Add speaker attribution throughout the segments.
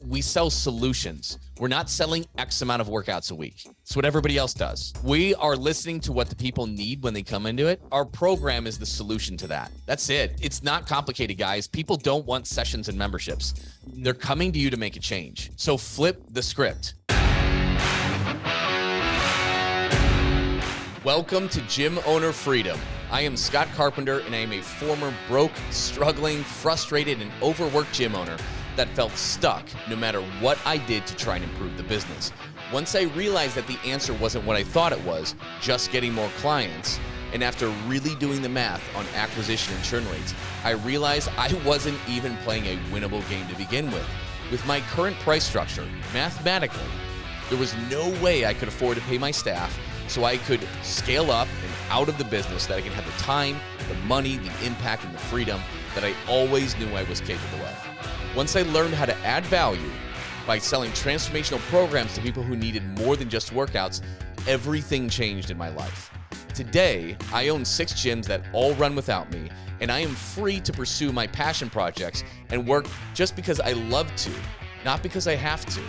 Speaker 1: we sell solutions. We're not selling X amount of workouts a week. It's what everybody else does. We are listening to what the people need when they come into it. Our program is the solution to that. That's it. It's not complicated, guys. People don't want sessions and memberships. They're coming to you to make a change. So flip the script. Welcome to Gym Owner Freedom. I am Scott Carpenter, and I am a former broke, struggling, frustrated, and overworked gym owner that felt stuck no matter what I did to try and improve the business. Once I realized that the answer wasn't what I thought it was, just getting more clients, and after really doing the math on acquisition and churn rates, I realized I wasn't even playing a winnable game to begin with. With my current price structure, mathematically, there was no way I could afford to pay my staff so I could scale up and out of the business, that I can have the time, the money, the impact, and the freedom that I always knew I was capable of. Once I learned how to add value by selling transformational programs to people who needed more than just workouts, everything changed in my life. Today, I own 6 gyms that all run without me, and I am free to pursue my passion projects and work just because I love to, not because I have to.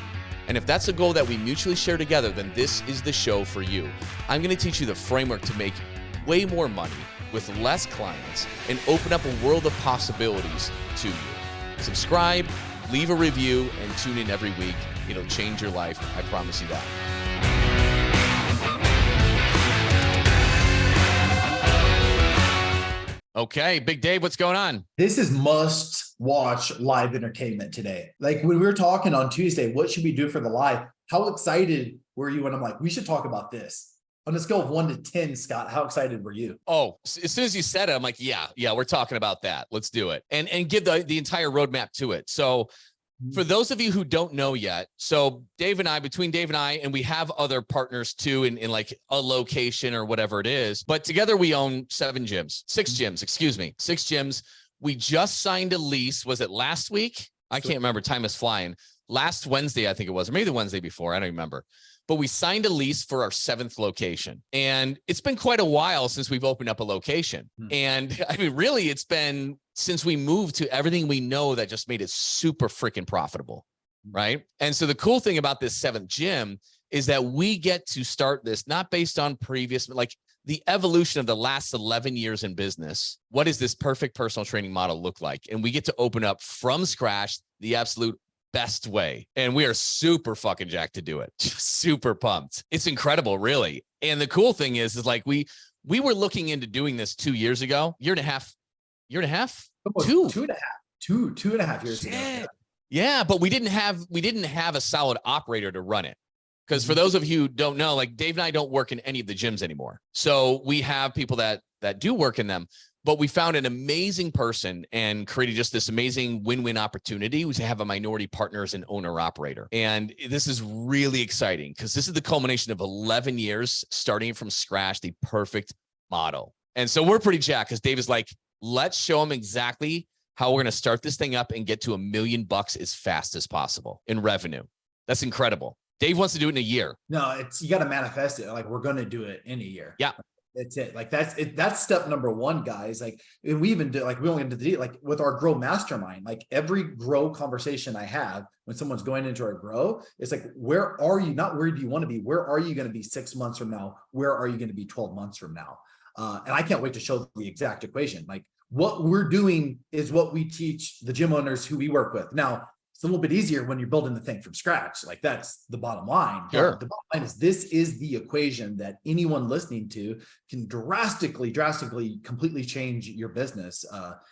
Speaker 1: And if that's a goal that we mutually share together, then this is the show for you. I'm going to teach you the framework to make way more money with less clients and open up a world of possibilities to you. Subscribe, leave a review, and tune in every week. It'll change your life. I promise you that. Okay, Big Dave, what's going on?
Speaker 2: This is must-watch live entertainment today. Like when we were talking on Tuesday, what should we do for the live? How excited were you when I'm like, we should talk about this? On a scale of 1 to 10, Scott, how excited were you?
Speaker 1: Oh, as soon as you said it, I'm like, yeah, we're talking about that. Let's do it. And give the entire roadmap to it. So for those of you who don't know yet, so between Dave and I, and we have other partners too in like a location or whatever it is, but together we own 6 gyms. We just signed a lease. Was it last week? I can't remember. Time is flying. Last Wednesday, I think it was, or maybe the Wednesday before. I don't remember. But we signed a lease for our 7th location. And it's been quite a while since we've opened up a location. And I mean, really, it's been since we moved to everything we know that just made it super freaking profitable, right? And so the cool thing about this 7th gym is that we get to start this not based on previous, like the evolution of the last 11 years in business. What does this perfect personal training model look like? And we get to open up from scratch the absolute best way. And we are super fucking jacked to do it. Just super pumped. It's incredible, really. And the cool thing is like we were looking into doing this 2 years ago, year and a half,
Speaker 2: Two and a half years ago.
Speaker 1: Yeah, but we didn't have a solid operator to run it. Because for those of you who don't know, like Dave and I don't work in any of the gyms anymore. So we have people that do work in them. But we found an amazing person and created just this amazing win-win opportunity to have a minority partner as an owner-operator. And this is really exciting because this is the culmination of 11 years starting from scratch, the perfect model. And so we're pretty jacked because Dave is like, let's show them exactly how we're going to start this thing up and get to $1 million as fast as possible in revenue. That's incredible. Dave wants to do it in a year.
Speaker 2: No, you got to manifest it. Like we're going to do it in a year.
Speaker 1: Yeah.
Speaker 2: That's it. Like that's it. That's step number 1, guys. Like, and we even do, like, we only into the, like with our grow mastermind, like every grow conversation I have when someone's going into our grow, it's like, where are you? Not where do you want to be? Where are you going to be 6 months from now? Where are you going to be 12 months from now? And I can't wait to show the exact equation. Like what we're doing is what we teach the gym owners who we work with. Now, it's a little bit easier when you're building the thing from scratch. Like that's the bottom line.
Speaker 1: Sure.
Speaker 2: The bottom line is this is the equation that anyone listening to can drastically, completely change your business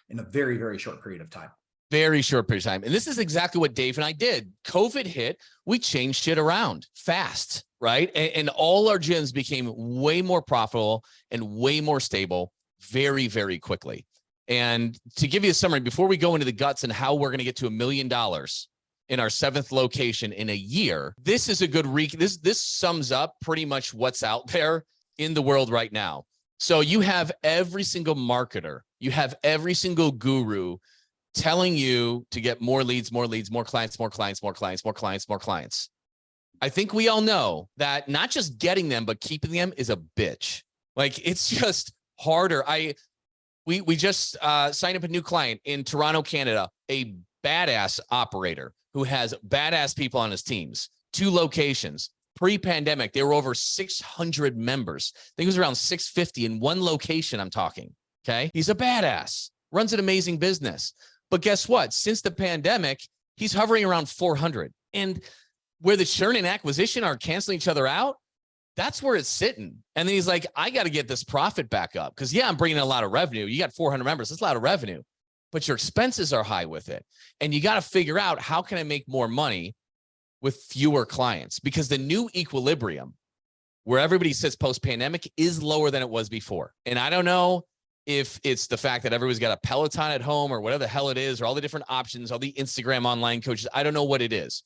Speaker 2: in a very, very short period of time.
Speaker 1: Very short period of time. And this is exactly what Dave and I did. COVID hit, we changed shit around fast, right? And all our gyms became way more profitable and way more stable very, very quickly. And to give you a summary, before we go into the guts and how we're going to get to $1 million in our 7th location in a year, this is a good this sums up pretty much what's out there in the world right now. So you have every single marketer, you have every single guru telling you to get more leads, more clients. I think we all know that not just getting them, but keeping them is a bitch. Like it's just harder. We just signed up a new client in Toronto, Canada, a badass operator who has badass people on his teams, 2 locations. Pre-pandemic, they were over 600 members. I think it was around 650 in one location, I'm talking. Okay. He's a badass, runs an amazing business. But guess what? Since the pandemic, he's hovering around 400. And where the churn and acquisition are canceling each other out, that's where it's sitting. And then he's like, I got to get this profit back up. Because yeah, I'm bringing in a lot of revenue. You got 400 members. That's a lot of revenue, but your expenses are high with it. And you got to figure out, how can I make more money with fewer clients? Because the new equilibrium where everybody sits post-pandemic is lower than it was before. And I don't know if it's the fact that everybody's got a Peloton at home or whatever the hell it is, or all the different options, all the Instagram online coaches. I don't know what it is,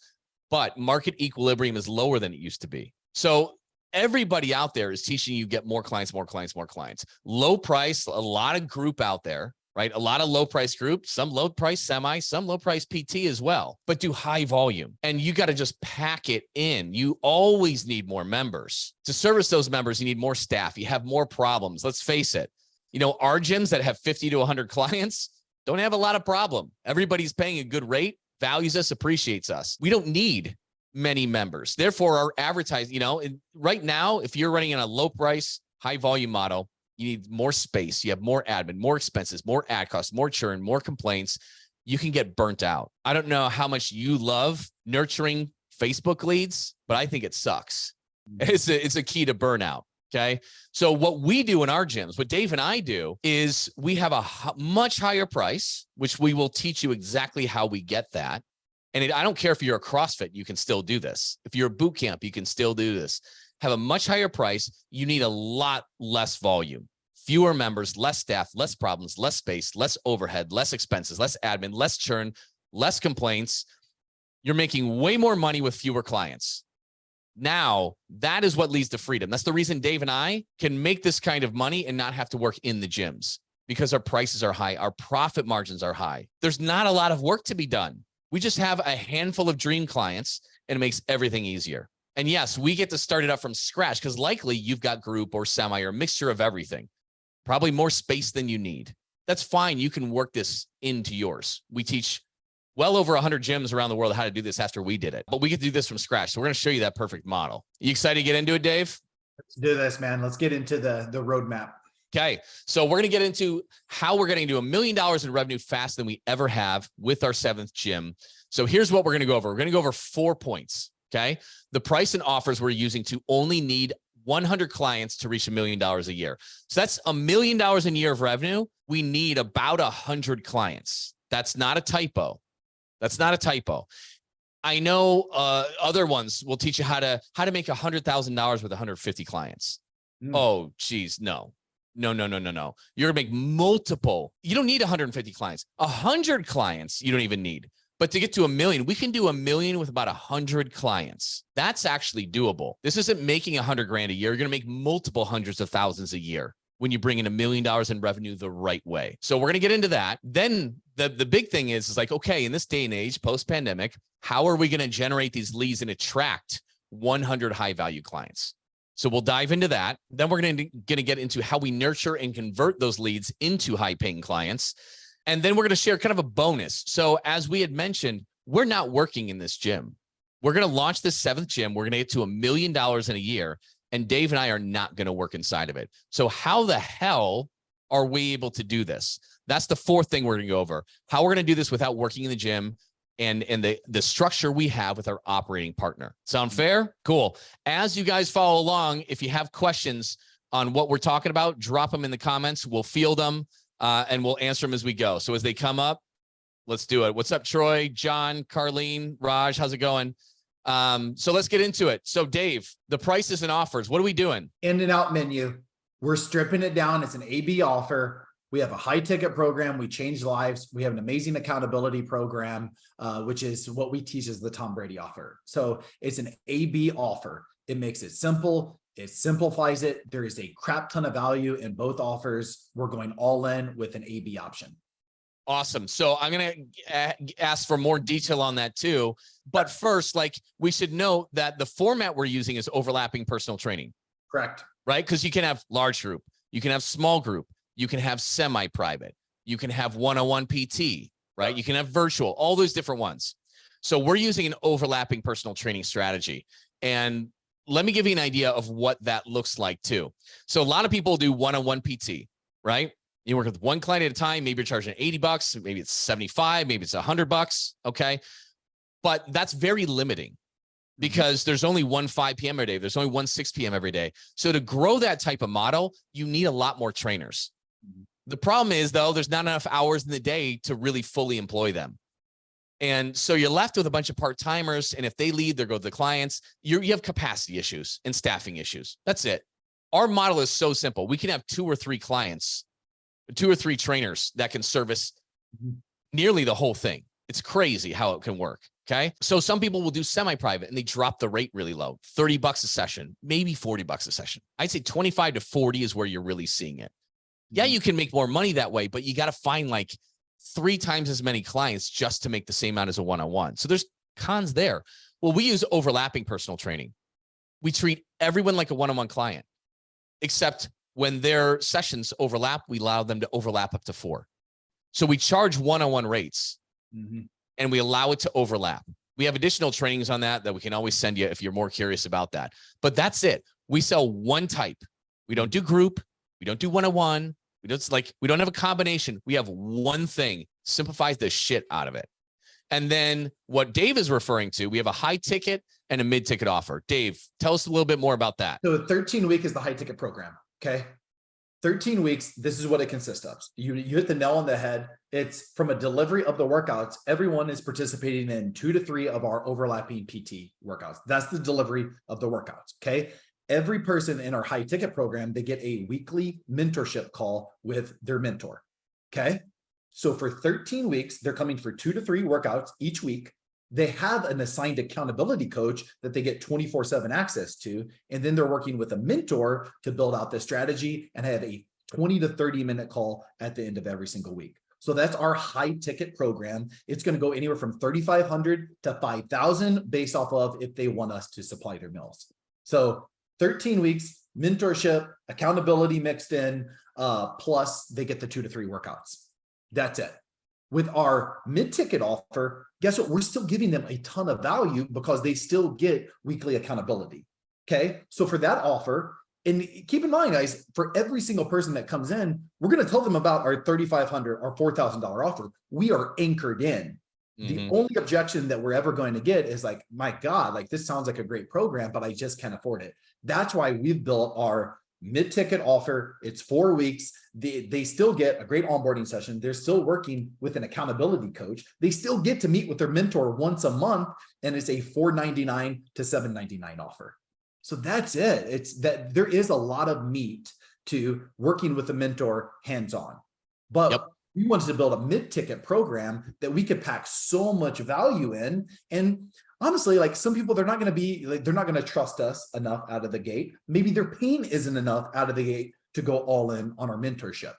Speaker 1: but market equilibrium is lower than it used to be. So everybody out there is teaching you get more clients, more clients, more clients. Low price, a lot of group out there, right? A lot of low price group, some low price semi, some low price PT as well, but do high volume. And you got to just pack it in. You always need more members. To service those members, you need more staff. You have more problems. Let's face it. You know, our gyms that have 50 to 100 clients don't have a lot of problem. Everybody's paying a good rate, values us, appreciates us. We don't need many members. Therefore, our advertising, right now, if you're running in a low price, high volume model, you need more space. You have more admin, more expenses, more ad costs, more churn, more complaints. You can get burnt out. I don't know how much you love nurturing Facebook leads, but I think it sucks. It's a key to burnout. Okay. So what we do in our gyms, what Dave and I do, is we have a much higher price, which we will teach you exactly how we get that. And I don't care if you're a CrossFit, you can still do this. If you're a boot camp, you can still do this. Have a much higher price. You need a lot less volume, fewer members, less staff, less problems, less space, less overhead, less expenses, less admin, less churn, less complaints. You're making way more money with fewer clients. Now, that is what leads to freedom. That's the reason Dave and I can make this kind of money and not have to work in the gyms, because our prices are high. Our profit margins are high. There's not a lot of work to be done. We just have a handful of dream clients, and it makes everything easier. And yes, we get to start it up from scratch, because likely you've got group or semi or a mixture of everything, probably more space than you need. That's fine. You can work this into yours. We teach well over 100 gyms around the world how to do this after we did it, but we get to do this from scratch. So we're going to show you that perfect model. You excited to get into it, Dave?
Speaker 2: Let's do this, man. Let's get into the roadmap.
Speaker 1: Okay. So we're going to get into how we're getting to $1 million in revenue faster than we ever have with our 7th gym. So here's what we're going to go over. We're going to go over 4 points. Okay. The price and offers we're using to only need 100 clients to reach $1 million a year. So that's $1 million a year of revenue. We need about 100 clients. That's not a typo. That's not a typo. I know other ones will teach you how to make $100,000 with 150 clients. Oh, geez, no. You're gonna make multiple. You don't need 150 clients. 100 clients you don't even need. But to get to $1 million, we can do $1 million with about 100 clients. That's actually doable. This isn't making 100 grand a year. You're gonna make multiple hundreds of thousands a year when you bring in $1 million in revenue the right way. So we're going to get into that. Then the big thing is like, okay, in this day and age, post-pandemic, how are we going to generate these leads and attract 100 high value clients? So we'll dive into that. Then we're going to get into how we nurture and convert those leads into high paying clients. And then we're going to share kind of a bonus. So as we had mentioned, we're not working in this gym. We're going to launch this 7th gym. We're going to get to $1 million in a year. And Dave and I are not going to work inside of it. So how the hell are we able to do this? That's the 4th thing we're going to go over. How we're going to do this without working in the gym and the structure we have with our operating partner. Sound fair? Cool. As you guys follow along, if you have questions on what we're talking about, drop them in the comments. We'll field them and we'll answer them as we go. So as they come up, let's do it. What's up, Troy, John, Carlene, Raj? How's it going? So let's get into it. So Dave, the prices and offers, what are we doing?
Speaker 2: In and out menu. We're stripping it down. It's an AB offer. We have a high ticket program. We change lives. We have an amazing accountability program, which is what we teach as the Tom Brady offer. So it's an AB offer. It makes it simple. It simplifies it. There is a crap ton of value in both offers. We're going all in with an AB option.
Speaker 1: Awesome. So I'm going to ask for more detail on that too. But first, like, we should note that the format we're using is overlapping personal training.
Speaker 2: Correct.
Speaker 1: Right? Because you can have large group, you can have small group, you can have semi-private, you can have one-on-one PT, right? You can have virtual, all those different ones. So we're using an overlapping personal training strategy. And let me give you an idea of what that looks like too. So a lot of people do one-on-one PT, right? You work with one client at a time. Maybe you're charging $80, maybe it's 75, maybe it's $100. Okay. But that's very limiting because there's only one 5 p.m. every day. There's only one 6 p.m. every day. So to grow that type of model, you need a lot more trainers. The problem is, though, there's not enough hours in the day to really fully employ them. And so you're left with a bunch of part-timers. And if they leave, they go to the clients. You have capacity issues and staffing issues. That's it. Our model is so simple. We can have 2 or 3 clients, 2 or 3 trainers that can service nearly the whole thing. It's crazy how it can work. Okay. So some people will do semi-private and they drop the rate really low, $30 a session, maybe $40 a session. I'd say 25 to 40 is where you're really seeing it. Yeah, you can make more money that way, but you got to find like 3 times as many clients just to make the same amount as a one-on-one. So there's cons there. Well, we use overlapping personal training. We treat everyone like a one-on-one client, except when their sessions overlap, we allow them to overlap up to 4. So we charge one-on-one rates and we allow it to overlap. We have additional trainings on that we can always send you if you're more curious about that. But that's it. We sell one type. We don't do group. We don't do one-on-one. We don't have a combination. We have one thing. Simplifies the shit out of it. And then what Dave is referring to, we have a high ticket and a mid ticket offer. Dave, tell us a little bit more about that.
Speaker 2: So 13-week is the high ticket program. Okay. 13 weeks. This is what it consists of. You hit the nail on the head. It's from a delivery of the workouts. Everyone is participating in 2 to 3 of our overlapping PT workouts. That's the delivery of the workouts. Okay. Every person in our high ticket program, they get a weekly mentorship call with their mentor. Okay. So for 13 weeks, they're coming for 2 to 3 workouts each week. They have an assigned accountability coach that they get 24/7 access to. And then they're working with a mentor to build out the strategy and have a 20 to 30 minute call at the end of every single week. So that's our high ticket program. It's going to go anywhere from 3,500 to 5,000 based off of if they want us to supply their meals. So 13 weeks, mentorship, accountability mixed in, plus they get the 2 to 3 workouts. That's it. With our mid-ticket offer, guess what? We're still giving them a ton of value because they still get weekly accountability. Okay. So for that offer, and keep in mind, guys, for every single person that comes in, we're going to tell them about our $3,500 or $4,000 offer. We are anchored in. The only objection that we're ever going to get is like, my God, like this sounds like a great program, but I just can't afford it. That's why we've built our mid-ticket offer. It's 4 weeks. They still get a great onboarding session. They're still working with an accountability coach. They still get to meet with their mentor once a month, and it's a $499 to $799 offer. So that's it. It's that there is a lot of meat to working with a mentor hands-on, but we wanted to build a mid-ticket program that we could pack so much value in. And honestly, like some people, they're not going to trust us enough out of the gate. Maybe their pain isn't enough out of the gate to go all in on our mentorship.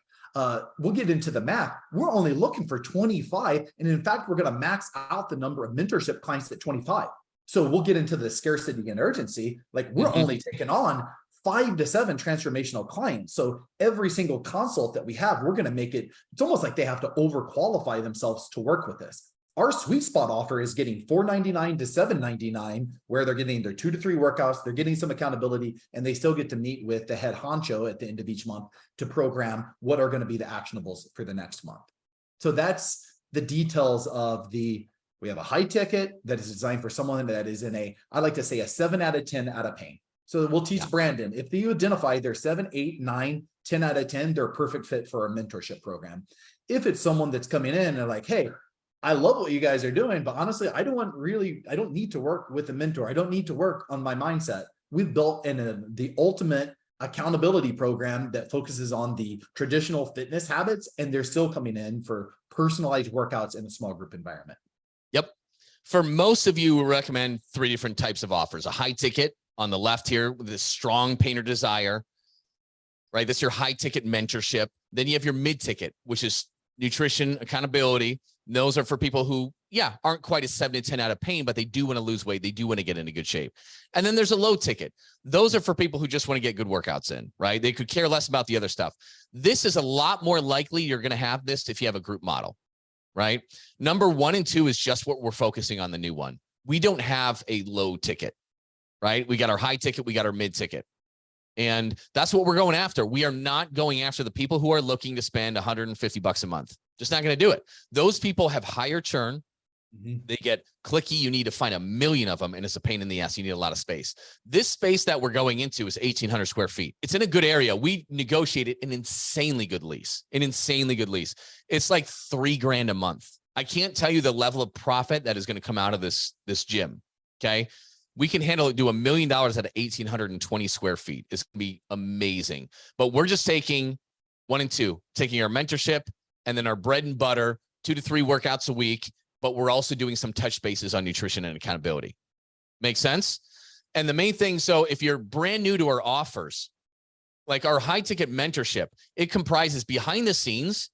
Speaker 2: We'll get into the math. We're only looking for 25. And in fact, we're going to max out the number of mentorship clients at 25. So we'll get into the scarcity and urgency. Like we're only taking on 5 to 7 transformational clients. So every single consult that we have, we're going to make it, it's almost like they have to overqualify themselves to work with this. Our sweet spot offer is getting $499 to $799, where they're getting their 2 to 3 workouts, they're getting some accountability, and they still get to meet with the head honcho at the end of each month to program what are going to be the actionables for the next month. So that's the details of we have a high ticket that is designed for someone that is in I like to say a 7 out of 10 out of pain. So we'll teach Brandon, if you identify they're 7, 8, 9, 10 out of 10, they're a perfect fit for a mentorship program. If it's someone that's coming in and they're like, hey, I love what you guys are doing, but honestly, I don't need to work with a mentor. I don't need to work on my mindset. We've built the ultimate accountability program that focuses on the traditional fitness habits, and they're still coming in for personalized workouts in a small group environment.
Speaker 1: Yep. For most of you, we recommend 3 different types of offers. A high ticket on the left here with this strong pain or desire, right? That's your high ticket mentorship. Then you have your mid ticket, which is nutrition, accountability. Those are for people who, aren't quite a 7 to 10 out of pain, but they do want to lose weight. They do want to get into good shape. And then there's a low ticket. Those are for people who just want to get good workouts in, right? They could care less about the other stuff. This is a lot more likely you're going to have this if you have a group model. right? Number 1 and 2 is just what we're focusing on the new one. We don't have a low ticket, right? We got our high ticket, we got our mid ticket. And that's what we're going after. We are not going after the people who are looking to spend $150 a month. Just not going to do it. Those people have higher churn. They get clicky. You need to find 1 million of them, and it's a pain in the ass. You need a lot of space. This space that we're going into is 1,800 square feet. It's in a good area. We negotiated an insanely good lease. It's like $3,000 a month. I can't tell you the level of profit that is going to come out of this gym. Okay. We can handle it, do $1 million at 1,820 square feet. It's going to be amazing. But we're just taking 1 and 2, taking our mentorship and then our bread and butter, 2 to 3 workouts a week. But we're also doing some touch bases on nutrition and accountability. Make sense? And the main thing, so if you're brand new to our offers, like our high ticket mentorship, it comprises behind the scenes.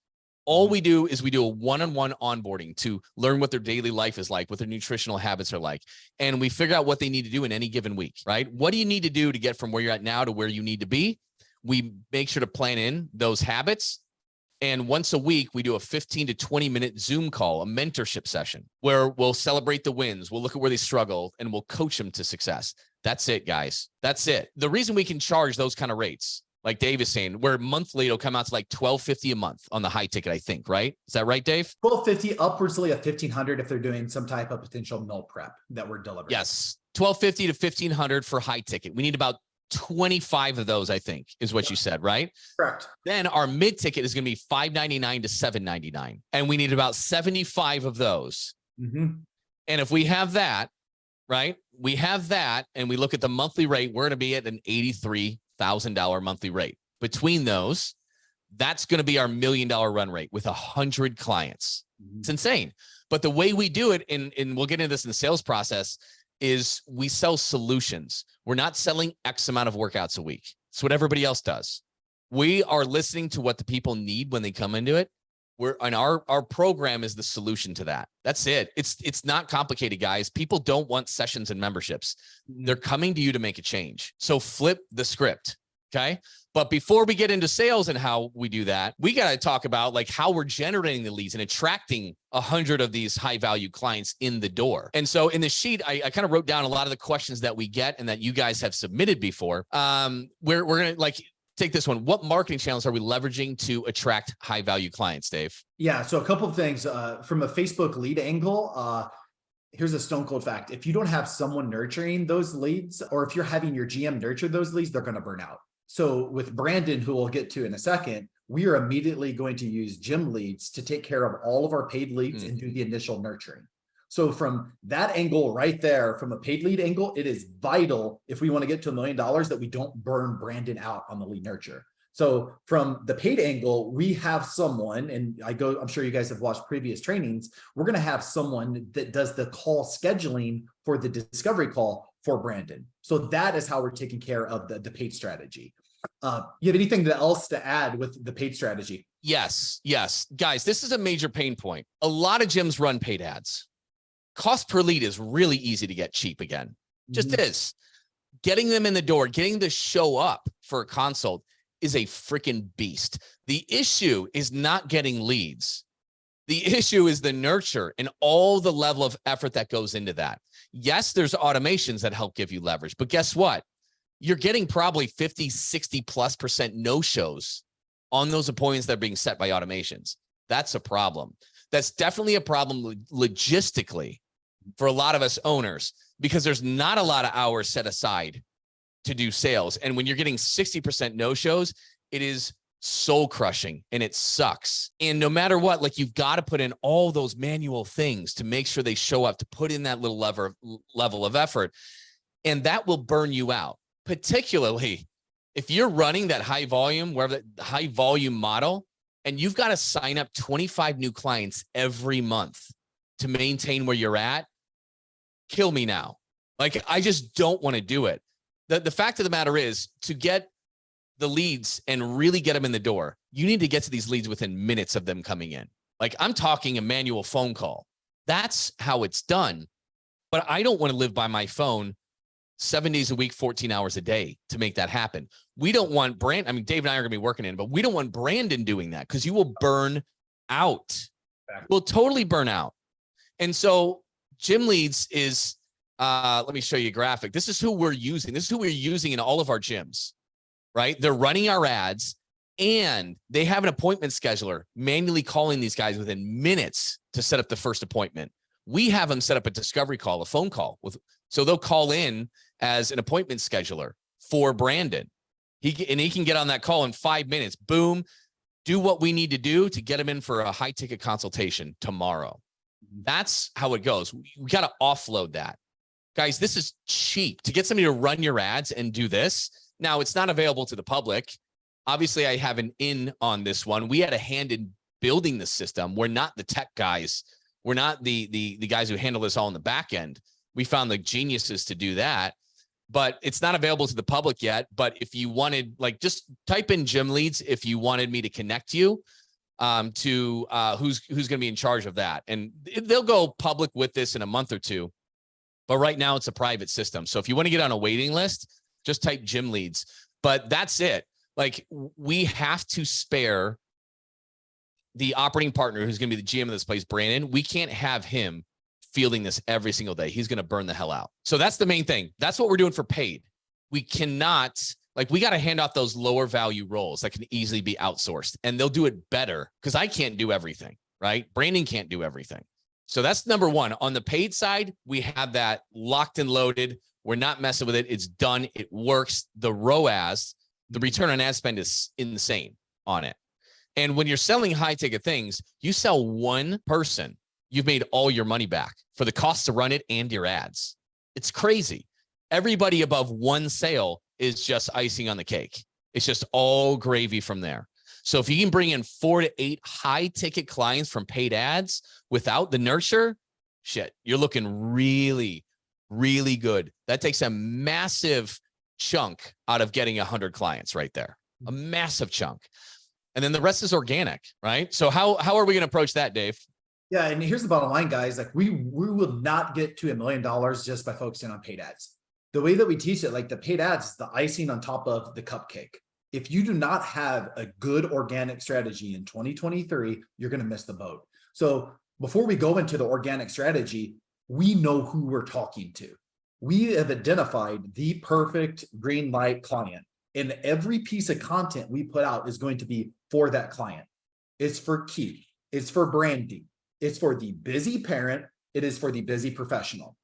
Speaker 1: All we do is we do a one-on-one onboarding to learn what their daily life is like, what their nutritional habits are like. And we figure out what they need to do in any given week, right? What do you need to do to get from where you're at now to where you need to be? We make sure to plan in those habits. And once a week, we do a 15 to 20 minute Zoom call, a mentorship session where we'll celebrate the wins. We'll look at where they struggle and we'll coach them to success. That's it, guys. That's it. The reason we can charge those kind of rates, like Dave is saying, where monthly it'll come out to like $1,250 a month on the high ticket, I think, right? Is that right, Dave?
Speaker 2: $1,250 upwardsly of $1,500 if they're doing some type of potential meal prep that we're delivering.
Speaker 1: Yes. $1,250 to $1,500 for high ticket. We need about 25 of those, I think, is what you said, right?
Speaker 2: Correct.
Speaker 1: Then our mid ticket is going to be $599 to $799. And we need about 75 of those. And if we have that, right, we have that, and we look at the monthly rate, we're going to be at an $83,000 monthly rate. Between those, that's going to be our $1 million run rate with 100 clients. It's insane. But the way we do it, and we'll get into this in the sales process, is we sell solutions. We're not selling X amount of workouts a week. It's what everybody else does. We are listening to what the people need when they come into it. Our program is the solution to that. That's it. It's not complicated, guys. People don't want sessions and memberships. They're coming to you to make a change. So flip the script. Okay. But before we get into sales and how we do that, we got to talk about like how we're generating the leads and attracting 100 of these high value clients in the door. And so in the sheet, I kind of wrote down a lot of the questions that we get and that you guys have submitted before. We're going to like take this one. What marketing channels are we leveraging to attract high value clients, Dave?
Speaker 2: Yeah. So a couple of things from a Facebook lead angle. Here's a stone cold fact. If you don't have someone nurturing those leads, or if you're having your GM nurture those leads, they're going to burn out. So with Brandon, who we'll get to in a second, we are immediately going to use gym leads to take care of all of our paid leads and do the initial nurturing. So from that angle right there, from a paid lead angle, it is vital if we want to get to $1 million that we don't burn Brandon out on the lead nurture. So from the paid angle, we have someone, and I'm sure you guys have watched previous trainings. We're going to have someone that does the call scheduling for the discovery call for Brandon. So that is how we're taking care of the paid strategy. You have anything else to add with the paid strategy?
Speaker 1: Yes. Guys, this is a major pain point. A lot of gyms run paid ads. Cost per lead is really easy to get cheap again. Just is. Getting them in the door, getting them to show up for a consult is a freaking beast. The issue is not getting leads. The issue is the nurture and all the level of effort that goes into that. Yes, there's automations that help give you leverage, but guess what? You're getting probably 50, 60+% no-shows on those appointments that are being set by automations. That's a problem. That's definitely a problem logistically for a lot of us owners, because there's not a lot of hours set aside to do sales. And when you're getting 60% no-shows, it is soul crushing and it sucks. And no matter what, like you've got to put in all those manual things to make sure they show up, to put in that little level of effort. And that will burn you out, particularly if you're running that high volume, wherever the high volume model, and you've got to sign up 25 new clients every month to maintain where you're at. Kill me now. Like, I just don't want to do it. The fact of the matter is, to get the leads and really get them in the door, you need to get to these leads within minutes of them coming in. Like, I'm talking a manual phone call. That's how it's done. But I don't want to live by my phone 7 days a week, 14 hours a day to make that happen. We don't want Dave and I are going to be working in, but we don't want Brandon doing that, because you will burn out. will totally burn out. And so Gym Leads is, let me show you a graphic. This is who we're using. This is who we're using in all of our gyms, right? They're running our ads and they have an appointment scheduler manually calling these guys within minutes to set up the first appointment. We have them set up a discovery call, a phone call so they'll call in as an appointment scheduler for Brandon. He can get on that call in 5 minutes. Boom. Do what we need to do to get him in for a high ticket consultation tomorrow. That's how it goes. We got to offload that. Guys, this is cheap to get somebody to run your ads and do this. Now, it's not available to the public. Obviously, I have an in on this one. We had a hand in building the system. We're not the tech guys. We're not the guys who handle this all in the back end. We found the geniuses to do that, but it's not available to the public yet. But if you wanted, like, just type in Gym Leads if you wanted me to connect you to who's going to be in charge of that. And they'll go public with this in a month or two. But right now it's a private system. So if you want to get on a waiting list, just type Gym Leads. But that's it. Like, we have to spare the operating partner who's going to be the GM of this place, Brandon. We can't have him fielding this every single day. He's going to burn the hell out. So that's the main thing. That's what we're doing for paid. We cannot, like, we got to hand off those lower value roles that can easily be outsourced, and they'll do it better because I can't do everything, right? Brandon can't do everything. So that's number one. On the paid side, we have that locked and loaded. We're not messing with it. It's done. It works. The ROAS, the return on ad spend, is insane on it. And when you're selling high ticket things, you sell one person, you've made all your money back for the cost to run it and your ads. It's crazy. Everybody above one sale is just icing on the cake. It's just all gravy from there. So if you can bring in 4 to 8 high ticket clients from paid ads without the nurture, shit, you're looking really, really good. That takes a massive chunk out of getting 100 clients right there, a massive chunk. And then the rest is organic, right? So how are we going to approach that, Dave?
Speaker 2: Yeah, and here's the bottom line, guys. Like, we will not get to $1 million just by focusing on paid ads. The way that we teach it, like, the paid ads is the icing on top of the cupcake. If you do not have a good organic strategy in 2023, you're going to miss the boat. So before we go into the organic strategy, we know who we're talking to. We have identified the perfect green light client, and every piece of content we put out is going to be for that client. It's for Keith. It's for Brandy. It's for the busy parent. It is for the busy professional.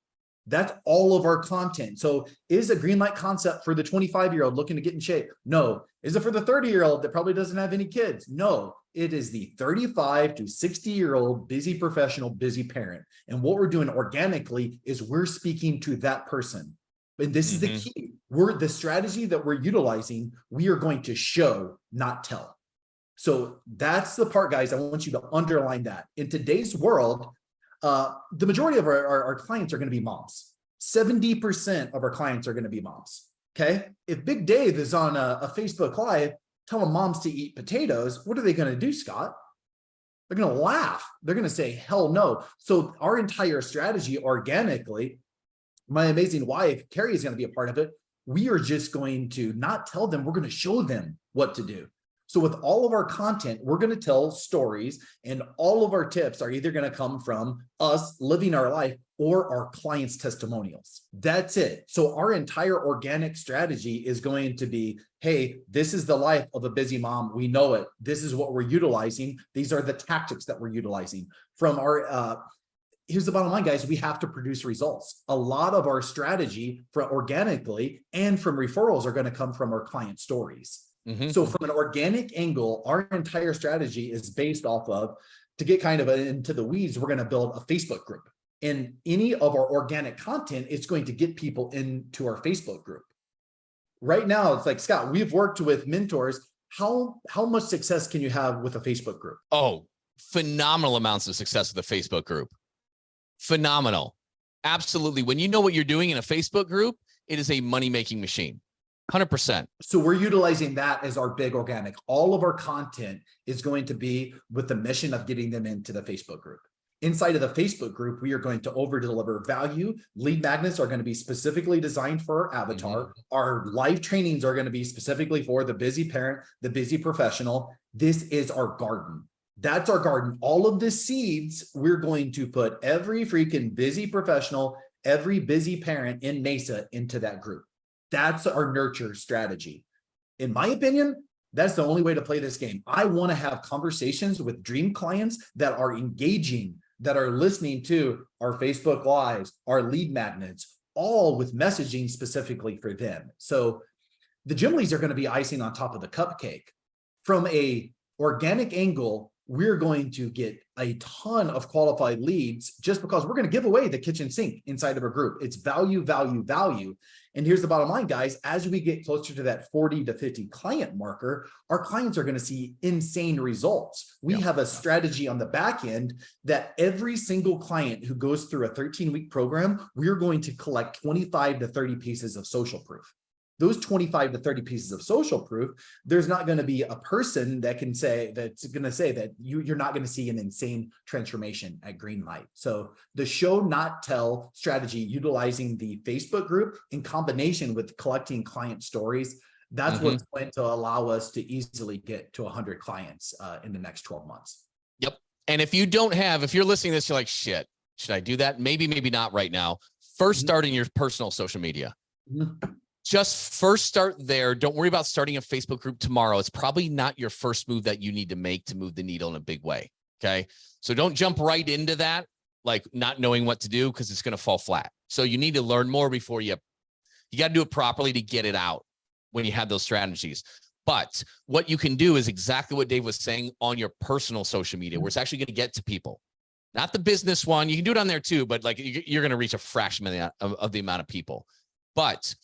Speaker 2: That's all of our content. So is a green light concept for the 25-year-old looking to get in shape? No. Is it for the 30-year-old that probably doesn't have any kids? No. It is the 35 to 60-year-old busy professional, busy parent. And what we're doing organically is we're speaking to that person. And this is the key. The strategy that we're utilizing, we are going to show, not tell. So that's the part, guys. I want you to underline that. In today's world, the majority of our clients are going to be moms. 70% of our clients are going to be moms. Okay. If Big Dave is on a Facebook Live telling moms to eat potatoes, what are they going to do, Scott? They're going to laugh. They're going to say, hell no. So our entire strategy organically, my amazing wife, Carrie, is going to be a part of it. We are just going to not tell them, we're going to show them what to do. So with all of our content, we're going to tell stories, and all of our tips are either going to come from us living our life or our clients' testimonials. That's it. So our entire organic strategy is going to be, hey, this is the life of a busy mom. We know it. This is what we're utilizing. These are the tactics that we're utilizing from our, here's the bottom line, guys. We have to produce results. A lot of our strategy for organically and from referrals are going to come from our client stories. So from an organic angle, our entire strategy is based off of, to get kind of into the weeds, we're going to build a Facebook group. And any of our organic content, it's going to get people into our Facebook group. Right now, it's like, Scott, we've worked with mentors. How much success can you have with a Facebook group?
Speaker 1: Oh, phenomenal amounts of success with a Facebook group. Phenomenal. Absolutely. When you know what you're doing in a Facebook group, it is a money-making machine. 100%.
Speaker 2: So we're utilizing that as our big organic. All of our content is going to be with the mission of getting them into the Facebook group. Inside of the Facebook group, we are going to over deliver value. Lead magnets are going to be specifically designed for our avatar. Our live trainings are going to be specifically for the busy parent, the busy professional. This is our garden. That's our garden. All of the seeds, we're going to put every freaking busy professional, every busy parent in Mesa into that group. That's our nurture strategy. In my opinion, that's the only way to play this game. I want to have conversations with dream clients that are engaging, that are listening to our Facebook Lives, our lead magnets, all with messaging specifically for them. So the gym leads are going to be icing on top of the cupcake. From a organic angle, we're going to get a ton of qualified leads just because we're going to give away the kitchen sink inside of a group. It's value, value, value. And here's the bottom line, guys. As we get closer to that 40 to 50 client marker, our clients are going to see insane results. We have a strategy on the back end that every single client who goes through a 13-week program, we're going to collect 25 to 30 pieces of social proof. Those 25 to 30 pieces of social proof, there's not going to be a person that can say that's going to say that you're not going to see an insane transformation at Greenlight. So the show not tell strategy, utilizing the Facebook group in combination with collecting client stories, that's what's going to allow us to easily get to 100 clients in the next 12 months.
Speaker 1: Yep. And if you're listening to this, you're like, shit, should I do that? Maybe not right now. First, starting your personal social media. Just first start there. Don't worry about starting a Facebook group tomorrow. It's probably not your first move that you need to make to move the needle in a big way. Okay. So don't jump right into that, like not knowing what to do, because it's going to fall flat. So you need to learn more before you got to do it properly to get it out when you have those strategies. But what you can do is exactly what Dave was saying on your personal social media, where it's actually going to get to people, not the business one. You can do it on there too, but like you're going to reach a fraction of the amount of people. But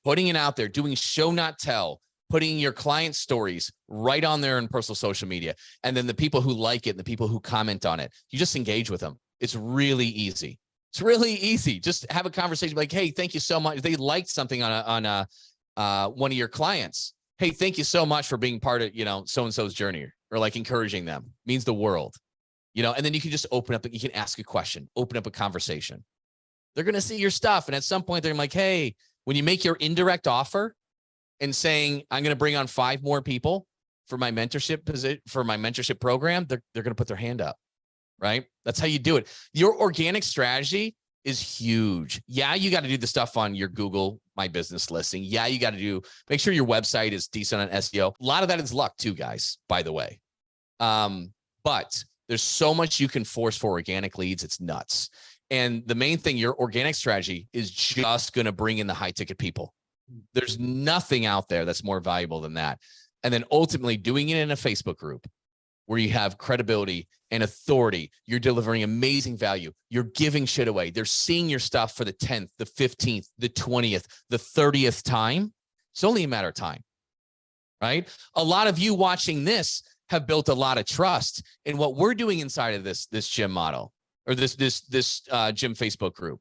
Speaker 1: putting it out there, doing show not tell, putting your client stories right on there in personal social media. And then the people who like it and the people who comment on it, you just engage with them. It's really easy. It's really easy. Just have a conversation like, hey, thank you so much. They liked something on one of your clients. Hey, thank you so much for being part of, so-and-so's journey, or like encouraging them. It means the world, and then you can just open up, you can ask a question, open up a conversation. They're going to see your stuff. And at some point they're like, hey, when you make your indirect offer and saying, I'm going to bring on 5 more people for my mentorship program, they're going to put their hand up, right? That's how you do it. Your organic strategy is huge. Yeah, you got to do the stuff on your Google My Business listing. Yeah, you got to make sure your website is decent on SEO. A lot of that is luck too, guys, by the way. But there's so much you can force for organic leads. It's nuts. And the main thing, your organic strategy is just going to bring in the high ticket people. There's nothing out there that's more valuable than that. And then ultimately doing it in a Facebook group where you have credibility and authority, you're delivering amazing value. You're giving shit away. They're seeing your stuff for the 10th, the 15th, the 20th, the 30th time. It's only a matter of time, right? A lot of you watching this have built a lot of trust in what we're doing inside of this gym model, or this gym Facebook group,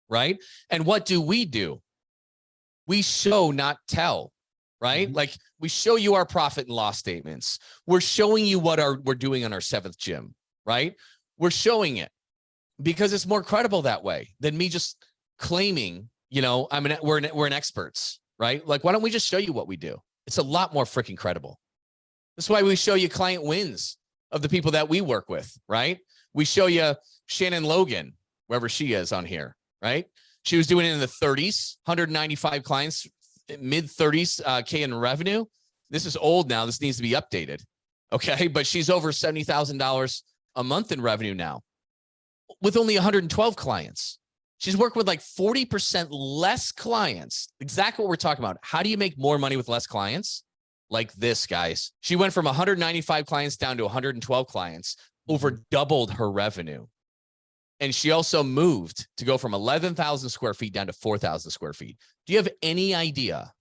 Speaker 1: right? And what do? We show, not tell, right? Like we show you our profit and loss statements. We're showing you what we're doing on our 7th gym, right? We're showing it because it's more credible that way than me just claiming, we're an experts, right? Like, why don't we just show you what we do? It's a lot more freaking credible. That's why we show you client wins of the people that we work with, right? We show you Shannon Logan, wherever she is on here, right? She was doing it in the 30s, 195 clients, mid 30s K in revenue. This is old now. This needs to be updated. Okay. But she's over $70,000 a month in revenue now with only 112 clients. She's worked with like 40% less clients. Exactly what we're talking about. How do you make more money with less clients? Like this, guys. She went from 195 clients down to 112 clients, over doubled her revenue. And she also moved to go from 11,000 square feet down to 4,000 square feet. Do you have any idea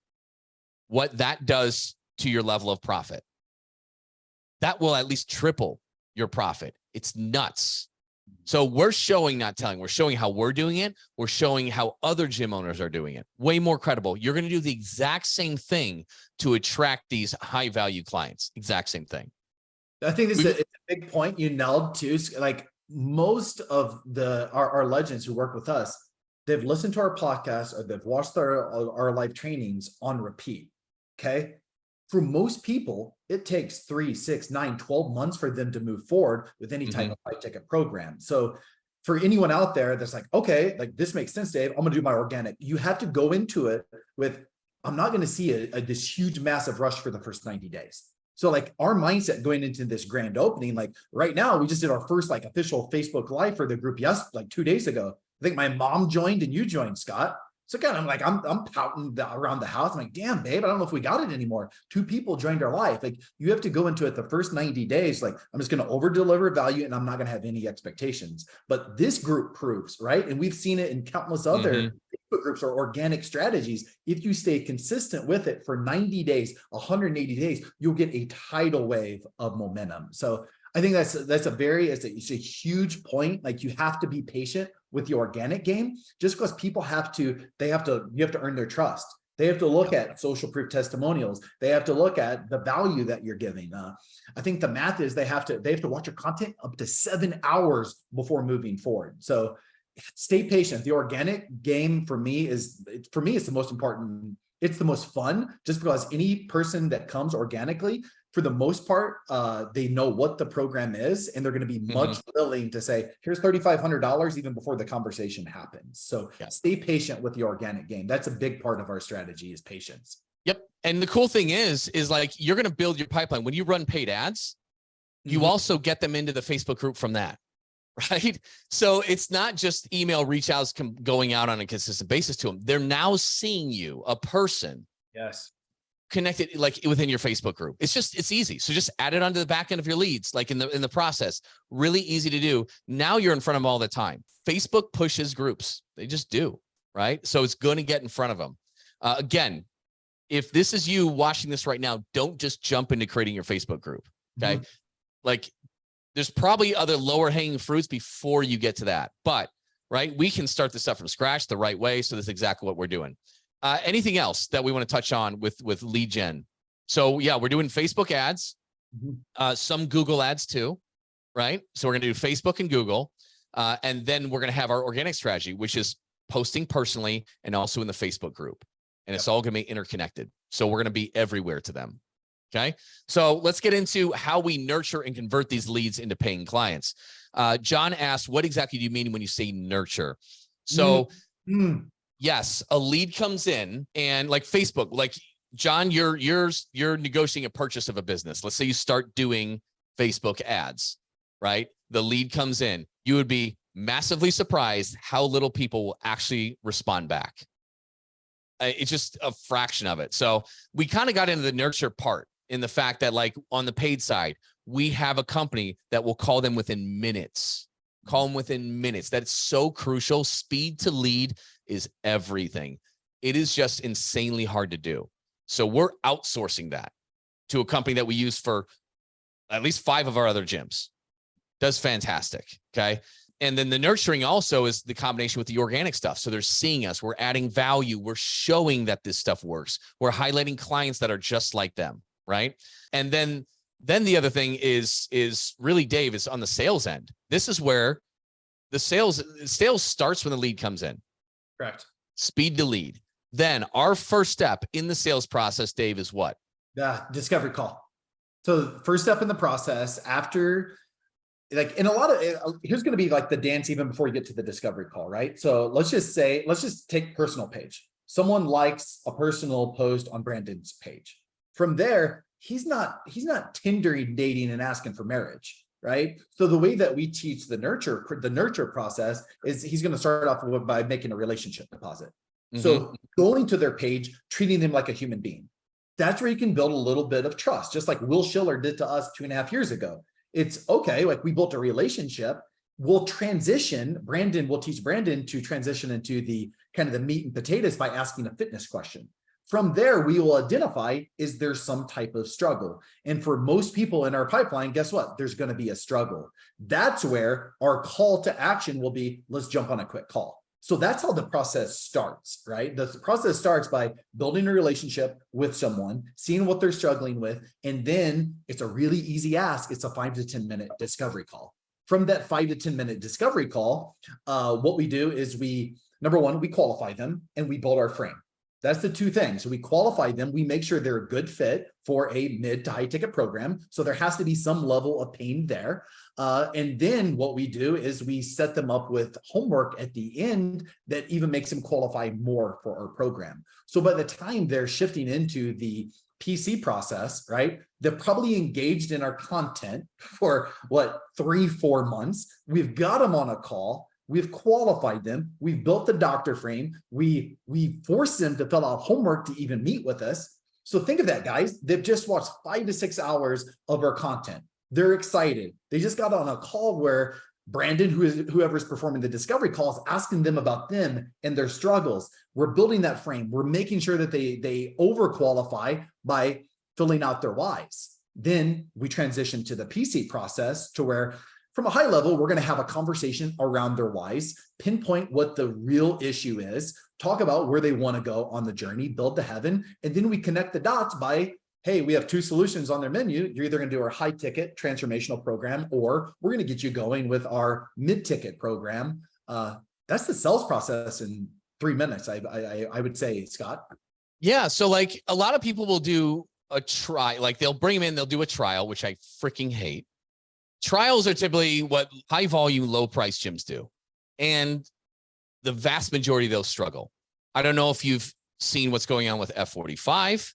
Speaker 1: what that does to your level of profit? That will at least triple your profit. It's nuts. So we're showing, not telling. We're showing how we're doing it. We're showing how other gym owners are doing it. Way more credible. You're going to do the exact same thing to attract these high value clients. Exact same thing.
Speaker 2: I think it's a big point you nailed too. Like most of our legends who work with us, they've listened to our podcast or they've watched our live trainings on repeat. Okay. For most people, it takes 3, 6, 9, 12 months for them to move forward with any type of high ticket program. So for anyone out there that's like, okay, like this makes sense, Dave, I'm gonna do my organic. You have to go into it with, I'm not gonna see this huge, massive rush for the first 90 days. So like our mindset going into this grand opening, like right now, we just did our first like official Facebook Live for the group, like 2 days ago. I think my mom joined and you joined, Scott. So again, I'm like, I'm pouting around the house. I'm like, damn, babe, I don't know if we got it anymore. 2 people joined our life. Like you have to go into it the first 90 days. Like I'm just going to over deliver value and I'm not going to have any expectations. But this group proves, right? And we've seen it in countless other Facebook groups or organic strategies. If you stay consistent with it for 90 days, 180 days, you'll get a tidal wave of momentum. So I think it's a huge point. Like you have to be patient with the organic game, just because people you have to earn their trust. They have to look at social proof testimonials. They have to look at the value that you're giving. I think the math is they have to watch your content up to 7 hours before moving forward. So stay patient. The organic game for me it's the most important. It's the most fun, just because any person that comes organically, for the most part, they know what the program is, and they're going to be much willing to say, here's $3,500 even before the conversation happens. So stay patient with the organic game. That's a big part of our strategy, is patience.
Speaker 1: Yep. And the cool thing is like, you're going to build your pipeline. When you run paid ads, you also get them into the Facebook group from that. Right. So it's not just email reach outs going out on a consistent basis to them. They're now seeing you, a person.
Speaker 2: Yes.
Speaker 1: Connected like within your Facebook group. It's easy. So just add it onto the back end of your leads, like in the process. Really easy to do. Now you're in front of them all the time. Facebook pushes groups. They just do. Right. So it's going to get in front of them. Again, if this is you watching this right now, don't just jump into creating your Facebook group. Okay. Like there's probably other lower hanging fruits before you get to that. But right, we can start this stuff from scratch the right way. So that's exactly what we're doing. Anything else that we want to touch on with lead gen? So yeah, we're doing Facebook ads, some Google ads too, right? So we're going to do Facebook and Google, and then we're going to have our organic strategy, which is posting personally and also in the Facebook group, and it's all going to be interconnected. So we're going to be everywhere to them. Okay. So let's get into how we nurture and convert these leads into paying clients. John asked, what exactly do you mean when you say nurture? So yes, a lead comes in, and like Facebook, like John, you're negotiating a purchase of a business. Let's say you start doing Facebook ads, right? The lead comes in. You would be massively surprised how little people will actually respond back. It's just a fraction of it. So we kind of got into the nurture part, in the fact that like on the paid side, we have a company that will call them within minutes. Call them within minutes. That's so crucial. Speed to lead is everything. It is just insanely hard to do. So we're outsourcing that to a company that we use for at least 5 of our other gyms. Does fantastic. Okay. And then the nurturing also is the combination with the organic stuff. So they're seeing us, we're adding value. We're showing that this stuff works. We're highlighting clients that are just like them. Right. And then the other thing is really, Dave, is on the sales end. This is where the sales starts when the lead comes in.
Speaker 2: Correct.
Speaker 1: Speed to lead. Then our first step in the sales process, Dave, is what?
Speaker 2: The discovery call. So first step in the process after, like in a lot of, here's going to be like the dance even before you get to the discovery call, right? So let's just take personal page. Someone likes a personal post on Brandon's page. From there, he's not Tindering, dating, and asking for marriage, right? So the way that we teach the nurture process is he's going to start off by making a relationship deposit. So going to their page, treating them like a human being. That's where you can build a little bit of trust, just like Will Schiller did to us 2.5 years ago. It's okay, like we built a relationship. We'll transition. We'll teach Brandon to transition into the kind of the meat and potatoes by asking a fitness question. From there, we will identify, is there some type of struggle? And for most people in our pipeline, guess what? There's going to be a struggle. That's where our call to action will be, let's jump on a quick call. So that's how the process starts, right? The process starts by building a relationship with someone, seeing what they're struggling with, and then it's a really easy ask. It's a 5 to 10 minute discovery call. From that 5 to 10 minute discovery call, what we do is number one, we qualify them and we build our frame. That's the two things. So we qualify them. We make sure they're a good fit for a mid to high ticket program. So there has to be some level of pain there. And then what we do is we set them up with homework at the end that even makes them qualify more for our program. So by the time they're shifting into the PC process, right, they're probably engaged in our content for 3-4 months. We've got them on a call. We've qualified them. We've built the doctor frame. We force them to fill out homework to even meet with us. So think of that, guys. They've just watched 5 to 6 hours of our content. They're excited. They just got on a call where Brandon, whoever's performing the discovery call, is asking them about them and their struggles. We're building that frame. We're making sure that they overqualify by filling out their whys. Then we transition to the PC process to where, from a high level, we're going to have a conversation around their whys, pinpoint what the real issue is, talk about where they want to go on the journey, build to heaven, and then we connect the dots by, hey, we have 2 solutions on their menu. You're either going to do our high ticket transformational program, or we're going to get you going with our mid ticket program. That's the sales process in 3 minutes, I would say, Scott.
Speaker 1: Yeah. So like a lot of people will do a try, like they'll bring them in, they'll do a trial, which I freaking hate. Trials are typically what high volume, low price gyms do. And the vast majority of those struggle. I don't know if you've seen what's going on with F45.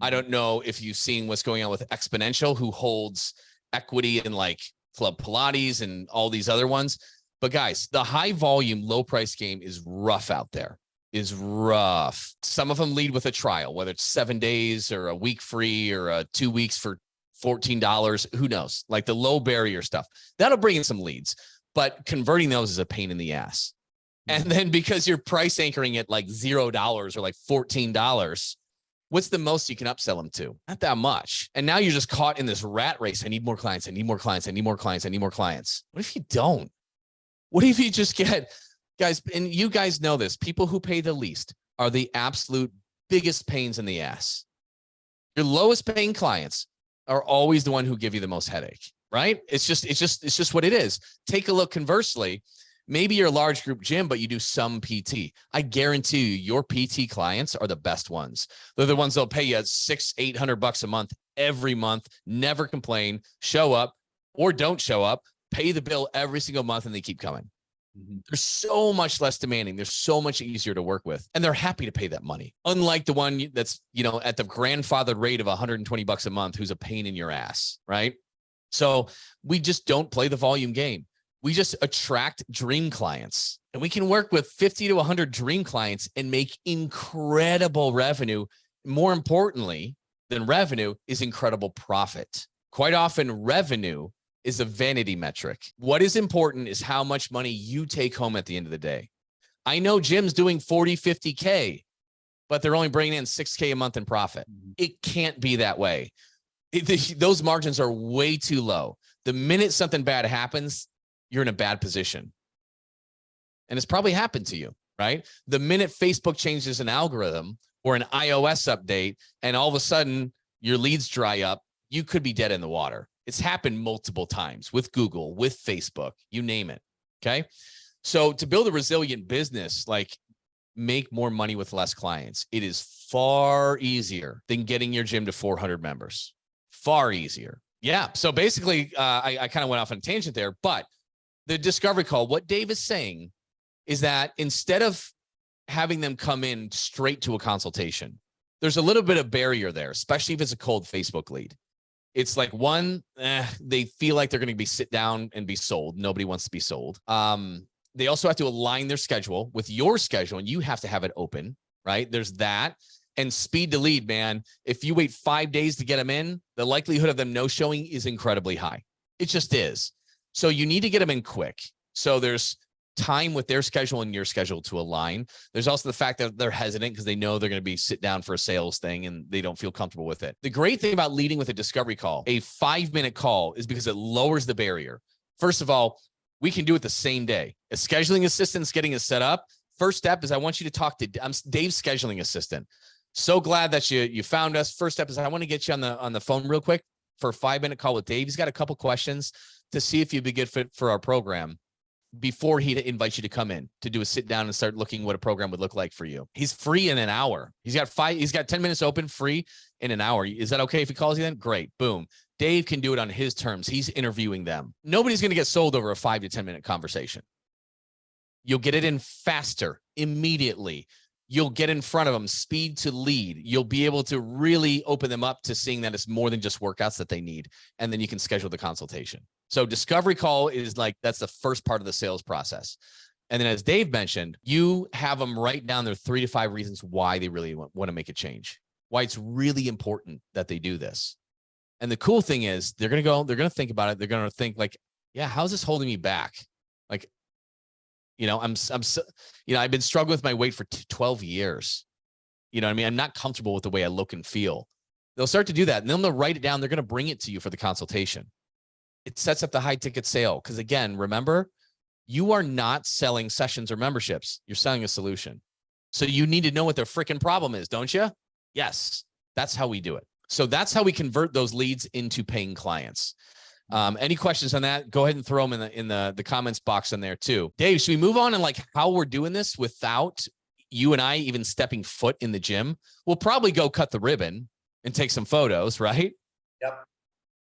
Speaker 1: I don't know if you've seen what's going on with Exponential, who holds equity in like Club Pilates and all these other ones. But guys, the high volume, low price game is rough out there, is rough. Some of them lead with a trial, whether it's 7 days or a week free or 2 weeks for $14, who knows? Like the low barrier stuff. That'll bring in some leads, but converting those is a pain in the ass. And then because you're price anchoring at like $0 or like $14, what's the most you can upsell them to? Not that much. And now you're just caught in this rat race. I need more clients. I need more clients. I need more clients. I need more clients. What if you don't? What if you just get, guys, and you guys know this, people who pay the least are the absolute biggest pains in the ass. Your lowest paying clients are always the one who give you the most headache, right? It's just what it is. Take a look conversely. Maybe you're a large group gym, but you do some PT. I guarantee you, your PT clients are the best ones. They're the ones that'll pay you $600-800 a month every month, never complain, show up or don't show up, pay the bill every single month, and they keep coming. They're so much less demanding. They're so much easier to work with, and they're happy to pay that money. Unlike the one that's, at the grandfathered rate of $120 a month, who's a pain in your ass, right? So we just don't play the volume game. We just attract dream clients, and we can work with 50 to 100 dream clients and make incredible revenue. More importantly than revenue is incredible profit. Quite often, revenue is a vanity metric. What is important is how much money you take home at the end of the day. I know gyms doing 40, 50K, but they're only bringing in 6K a month in profit. It can't be that way. Those margins are way too low. The minute something bad happens, you're in a bad position. And it's probably happened to you, right? The minute Facebook changes an algorithm or an iOS update, and all of a sudden your leads dry up, you could be dead in the water. It's happened multiple times with Google, with Facebook, you name it. Okay. So to build a resilient business, like make more money with less clients, it is far easier than getting your gym to 400 members. Far easier. Yeah. So basically, I kind of went off on a tangent there, but the discovery call, what Dave is saying is that instead of having them come in straight to a consultation, there's a little bit of barrier there, especially if it's a cold Facebook lead. It's like they feel like they're going to be sit down and be sold. Nobody wants to be sold. They also have to align their schedule with your schedule, and you have to have it open, right? There's that. And speed to lead, man. If you wait 5 days to get them in, the likelihood of them no showing is incredibly high. It just is. So you need to get them in quick. So there's time with their schedule and your schedule to align. There's also the fact that they're hesitant because they know they're going to be sit down for a sales thing and they don't feel comfortable with it. The great thing about leading with a discovery call, a 5-minute call, is because it lowers the barrier. First of all, we can do it the same day. A scheduling assistant's getting it set up. First step is I want you to talk to Dave's scheduling assistant. So glad that you found us. First step is I want to get you on the phone real quick for a 5-minute call with Dave. He's got a couple questions to see if you'd be a good fit for our program. before he invites you to come in to do a sit down and start looking what a program would look like for you. He's free in an hour. He's got 10 minutes open free in an hour. Is that okay if he calls you then? Great. Boom. Dave can do it on his terms. He's interviewing them. Nobody's going to get sold over a 5 to 10 minute conversation. You'll get it in faster, immediately. You'll get in front of them, speed to lead. You'll be able to really open them up to seeing that it's more than just workouts that they need. And then you can schedule the consultation. So discovery call is like, that's the first part of the sales process. And then as Dave mentioned, you have them write down their 3 to 5 reasons why they really want to make a change, why it's really important that they do this. And the cool thing is they're going to think about it. They're going to think like, yeah, how's this holding me back? Like, I've been struggling with my weight for 12 years. You know what I mean? I'm not comfortable with the way I look and feel. They'll start to do that and then they'll write it down. They're going to bring it to you for the consultation. It sets up the high ticket sale. Because again, remember, you are not selling sessions or memberships. You're selling a solution. So you need to know what their freaking problem is, don't you? Yes, that's how we do it. So that's how we convert those leads into paying clients. Any questions on that? Go ahead and throw them in the comments box in there too. Dave, should we move on and like how we're doing this without you and I even stepping foot in the gym? We'll probably go cut the ribbon and take some photos, right?
Speaker 2: Yep.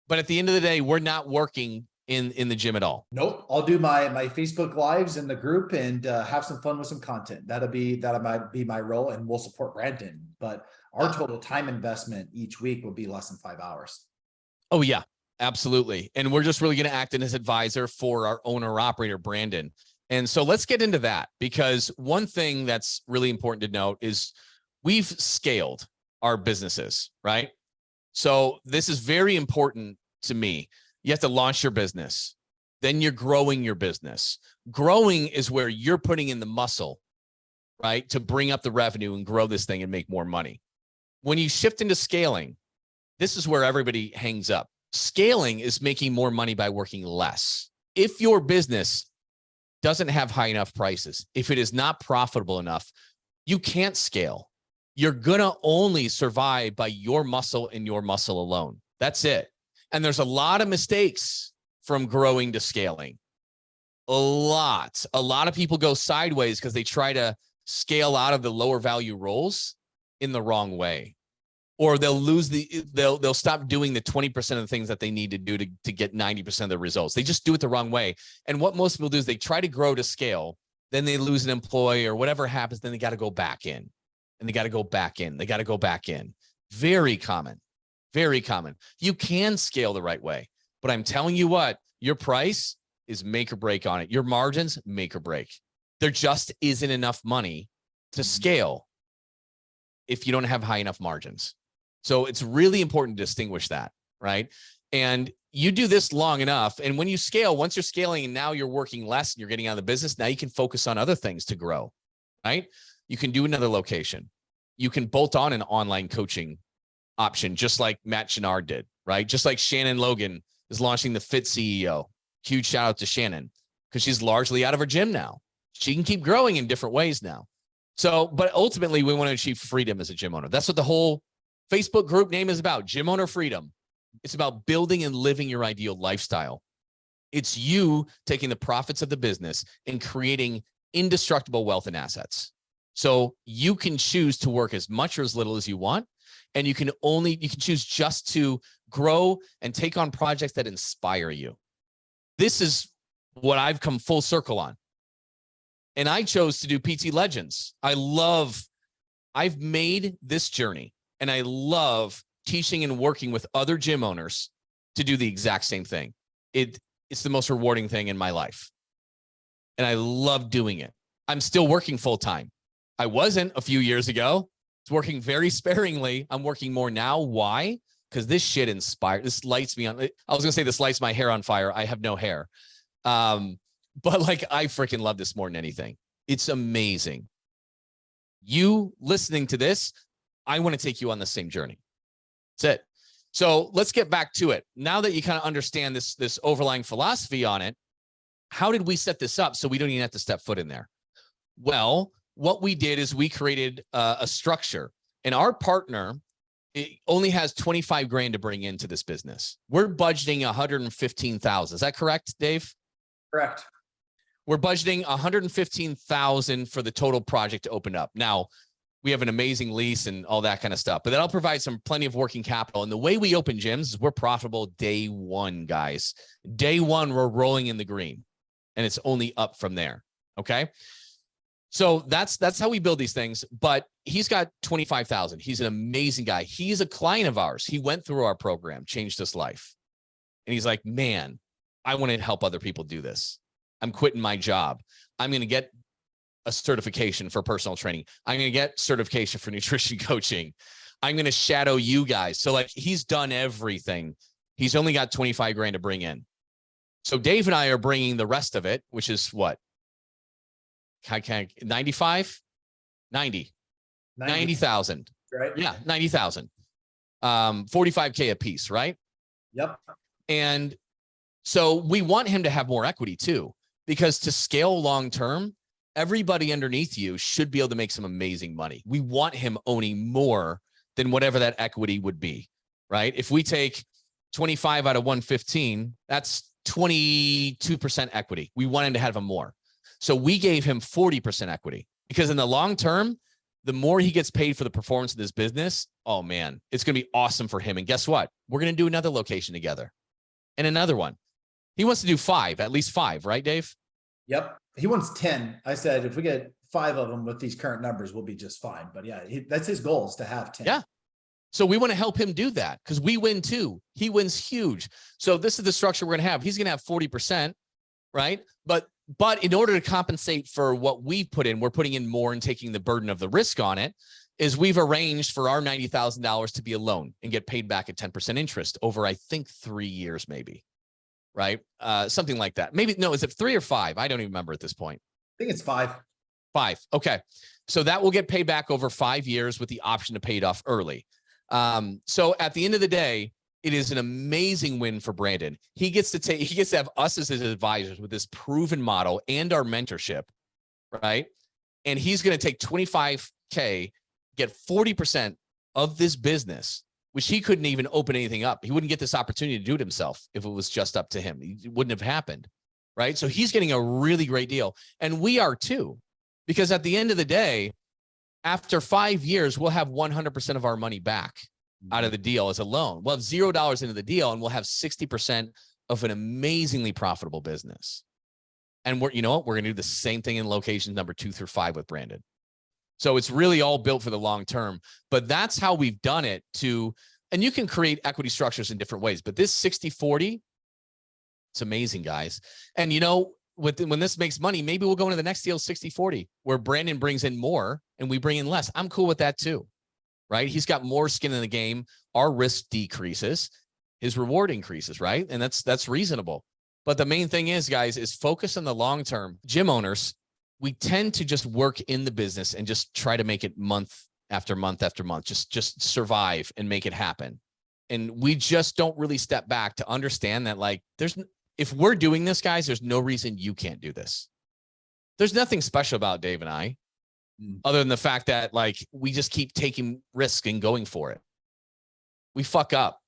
Speaker 1: But at the end of the day, we're not working in the gym at all.
Speaker 2: Nope. I'll do my Facebook lives in the group and have some fun with some content. That might be my role, and we'll support Brandon. But our total time investment each week will be less than 5 hours.
Speaker 1: Oh yeah. Absolutely. And we're just really going to act as advisor for our owner operator, Brandon. And so let's get into that, because one thing that's really important to note is we've scaled our businesses, right? So this is very important to me. You have to launch your business. Then you're growing your business. Growing is where you're putting in the muscle, right? To bring up the revenue and grow this thing and make more money. When you shift into scaling, this is where everybody hangs up. Scaling is making more money by working less. If your business doesn't have high enough prices, if it is not profitable enough, you can't scale. You're going to only survive by your muscle and your muscle alone. That's it. And there's a lot of mistakes from growing to scaling. A lot of people go sideways because they try to scale out of the lower value roles in the wrong way. Or they'll stop doing the 20% of the things that they need to do to get 90% of the results. They just do it the wrong way. And what most people do is they try to grow to scale, then they lose an employee or whatever happens, then they got to go back in. And they got to go back in. They got to go back in. Very common. Very common. You can scale the right way, but I'm telling you what, your price is make or break on it. Your margins, make or break. There just isn't enough money to scale if you don't have high enough margins. So it's really important to distinguish that, right? And you do this long enough. And when you scale, once you're scaling and now you're working less and you're getting out of the business, now you can focus on other things to grow, right? You can do another location. You can bolt on an online coaching option, just like Matt Chenard did, right? Just like Shannon Logan is launching the Fit CEO. Huge shout out to Shannon because she's largely out of her gym now. She can keep growing in different ways now. So, but ultimately we want to achieve freedom as a gym owner. That's what the whole Facebook group name is about, Gym Owner Freedom. It's about building and living your ideal lifestyle. It's you taking the profits of the business and creating indestructible wealth and assets. So you can choose to work as much or as little as you want. And you can choose just to grow and take on projects that inspire you. This is what I've come full circle on. And I chose to do PT Legends. I've made this journey. And I love teaching and working with other gym owners to do the exact same thing. It's the most rewarding thing in my life. And I love doing it. I'm still working full time. I wasn't a few years ago. It's working very sparingly. I'm working more now. Why? Because this shit this lights me on. I was going to say this lights my hair on fire. I have no hair. But like, I freaking love this more than anything. It's amazing. You listening to this, I want to take you on the same journey. That's it. So let's get back to it. Now that you kind of understand this overlying philosophy on it, how did we set this up so we don't even have to step foot in there? Well, what we did is we created a structure, and our partner only has 25 grand to bring into this business. We're budgeting 115,000. Is that correct, Dave?
Speaker 2: Correct.
Speaker 1: We're budgeting $115,000 for the total project to open up. Now, we have an amazing lease and all that kind of stuff, but that'll provide plenty of working capital. And the way we open gyms is we're profitable day one, guys. Day one, we're rolling in the green, and it's only up from there. Okay. So that's how we build these things. But he's got 25,000. He's an amazing guy. He's a client of ours. He went through our program, changed his life. And he's like, man, I want to help other people do this. I'm quitting my job. I'm going to get a certification for personal training. I'm going to get certification for nutrition coaching. I'm going to shadow you guys. So like, he's done everything. He's only got 25 grand to bring in. So Dave and I are bringing the rest of it, which is what? 95, 90,000.
Speaker 2: Right.
Speaker 1: Yeah. 90,000, 45K a piece. Right.
Speaker 2: Yep.
Speaker 1: And so we want him to have more equity too, because to scale long-term, everybody underneath you should be able to make some amazing money. We want him owning more than whatever that equity would be, right? If we take 25 out of 115, that's 22% equity. We want him to have him more. So we gave him 40% equity, because in the long term, the more he gets paid for the performance of this business, oh man, it's going to be awesome for him. And guess what? We're going to do another location together and another one. He wants to do 5, at least 5, right, Dave?
Speaker 2: Yep. He wants 10. I said, if we get 5 of them with these current numbers, we'll be just fine. But yeah, that's his goal, is to have 10.
Speaker 1: Yeah. So we want to help him do that, because we win too. He wins huge. So this is the structure we're going to have. He's going to have 40%, right? But in order to compensate for what we've put in, we're putting in more and taking the burden of the risk on it, is we've arranged for our $90,000 to be a loan and get paid back at 10% interest over, I think, 3 years, maybe. Right? Something like that. Maybe, no, is it 3 or 5? I don't even remember at this point.
Speaker 2: I think it's 5.
Speaker 1: 5. Okay. So that will get paid back over 5 years with the option to pay it off early. So at the end of the day, it is an amazing win for Brandon. He gets to have us as his advisors with this proven model and our mentorship, right? And he's going to take 25K, get 40% of this business, which he couldn't even open anything up. He wouldn't get this opportunity to do it himself if it was just up to him. It wouldn't have happened, right? So he's getting a really great deal. And we are too, because at the end of the day, after 5 years, we'll have 100% of our money back out of the deal as a loan. We'll have $0 into the deal, and we'll have 60% of an amazingly profitable business. And you know what? We're going to do the same thing in locations number 2 through 5 with Brandon. So it's really all built for the long term, but that's how we've done it and you can create equity structures in different ways, but this 60-40, it's amazing, guys. And you know, when this makes money, maybe we'll go into the next deal 60-40, where Brandon brings in more and we bring in less. I'm cool with that too, right? He's got more skin in the game. Our risk decreases, his reward increases, right? And that's reasonable. But the main thing is, guys, is focus on the long term. Gym owners, we tend to just work in the business and just try to make it month after month after month, just survive and make it happen. And we just don't really step back to understand that, like, if we're doing this, guys, there's no reason you can't do this. There's nothing special about Dave and I, other than the fact that, like, we just keep taking risks and going for it. We fuck up,